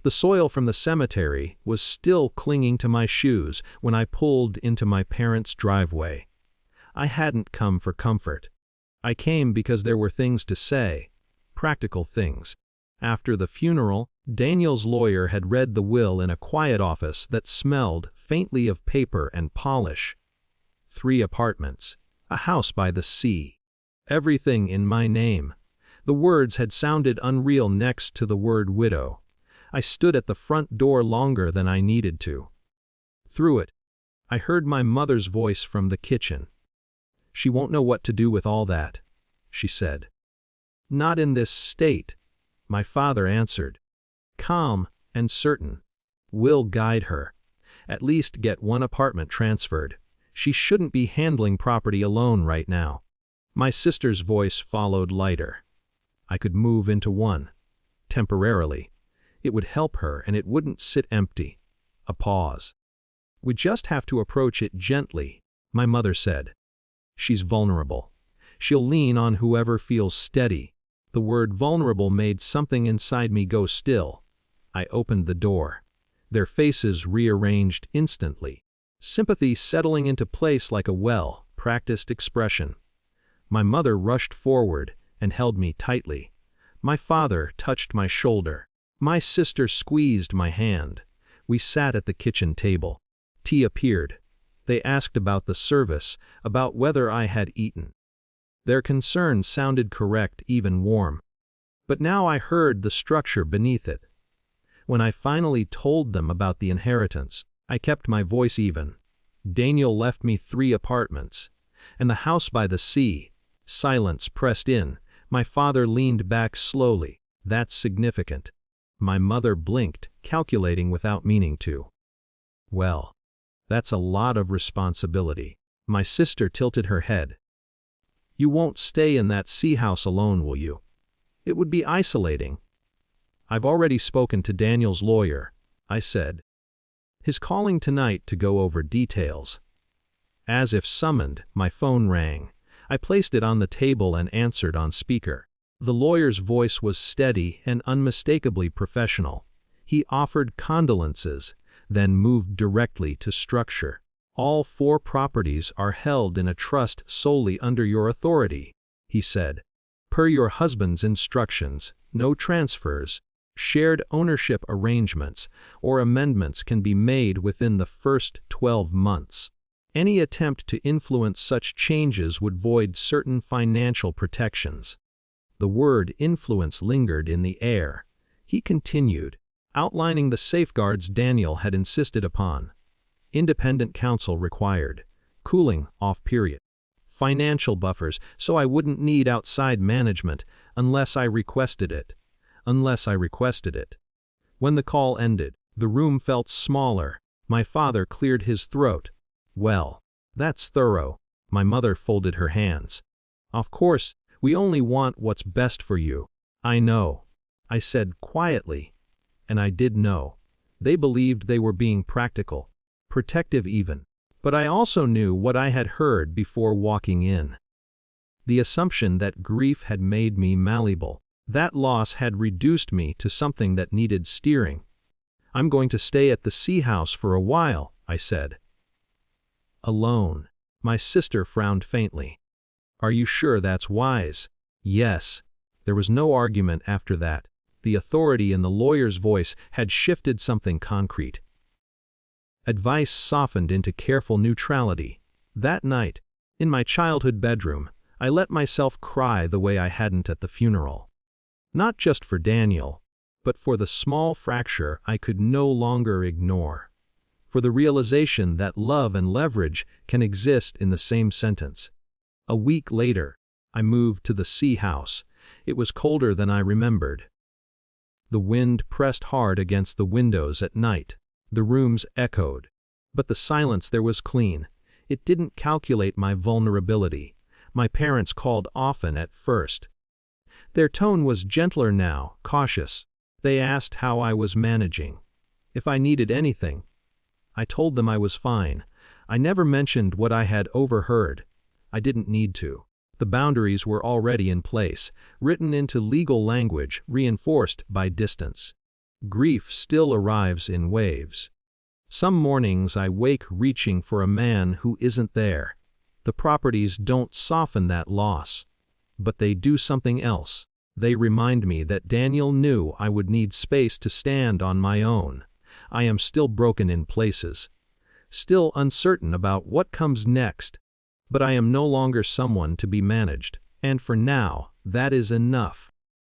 The soil from the cemetery was still clinging to my shoes when I pulled into my parents' driveway. I hadn't come for comfort. I came because there were things to say, practical things. After the funeral, Daniel's lawyer had read the will in a quiet office that smelled faintly of paper and polish. 3 apartments, a house by the sea. Everything in my name. The words had sounded unreal next to the word widow. I stood at the front door longer than I needed to. Through it, I heard my mother's voice from the kitchen. "She won't know what to do with all that," she said. "Not in this state," my father answered. Calm and certain. "We'll guide her. At least get 1 apartment transferred. She shouldn't be handling property alone right now." My sister's voice followed lighter. I could move into 1. Temporarily. It would help her and it wouldn't sit empty. A pause. "We just have to approach it gently," my mother said. "She's vulnerable. She'll lean on whoever feels steady." The word vulnerable made something inside me go still. I opened the door. Their faces rearranged instantly. Sympathy settling into place like a well-practiced expression. My mother rushed forward and held me tightly. My father touched my shoulder. My sister squeezed my hand. We sat at the kitchen table. Tea appeared. They asked about the service, about whether I had eaten. Their concerns sounded correct, even warm. But now I heard the structure beneath it. When I finally told them about the inheritance, I kept my voice even. Daniel left me 3 apartments. And the house by the sea. Silence pressed in. My father leaned back slowly. "That's significant." My mother blinked, calculating without meaning to. "Well, that's a lot of responsibility." My sister tilted her head. "You won't stay in that sea house alone, will you? It would be isolating." "I've already spoken to Daniel's lawyer," I said. "He's calling tonight to go over details." As if summoned, my phone rang. I placed it on the table and answered on speaker. The lawyer's voice was steady and unmistakably professional. He offered condolences, then moved directly to structure. "All 4 properties are held in a trust solely under your authority," he said. "Per your husband's instructions, no transfers, shared ownership arrangements, or amendments can be made within the first 12 months. Any attempt to influence such changes would void certain financial protections." The word influence lingered in the air. He continued, outlining the safeguards Daniel had insisted upon. Independent counsel required. Cooling off period. Financial buffers so I wouldn't need outside management unless I requested it. When the call ended, the room felt smaller. My father cleared his throat. "Well, that's thorough." My mother folded her hands. "Of course, we only want what's best for you." "I know," I said quietly. And I did know. They believed they were being practical, protective even. But I also knew what I had heard before walking in. The assumption that grief had made me malleable. That loss had reduced me to something that needed steering. "I'm going to stay at the sea house for a while," I said. "Alone." My sister frowned faintly. "Are you sure that's wise?" "Yes." There was no argument after that. The authority in the lawyer's voice had shifted something concrete. Advice softened into careful neutrality. That night, in my childhood bedroom, I let myself cry the way I hadn't at the funeral. Not just for Daniel, but for the small fracture I could no longer ignore. For the realization that love and leverage can exist in the same sentence. A week later, I moved to the sea house. It was colder than I remembered. The wind pressed hard against the windows at night. The rooms echoed. But the silence there was clean. It didn't calculate my vulnerability. My parents called often at first. Their tone was gentler now, cautious. They asked how I was managing. If I needed anything. I told them I was fine. I never mentioned what I had overheard. I didn't need to. The boundaries were already in place, written into legal language, reinforced by distance. Grief still arrives in waves. Some mornings I wake reaching for a man who isn't there. The properties don't soften that loss, but they do something else. They remind me that Daniel knew I would need space to stand on my own. I am still broken in places, still uncertain about what comes next, but I am no longer someone to be managed, and for now, that is enough.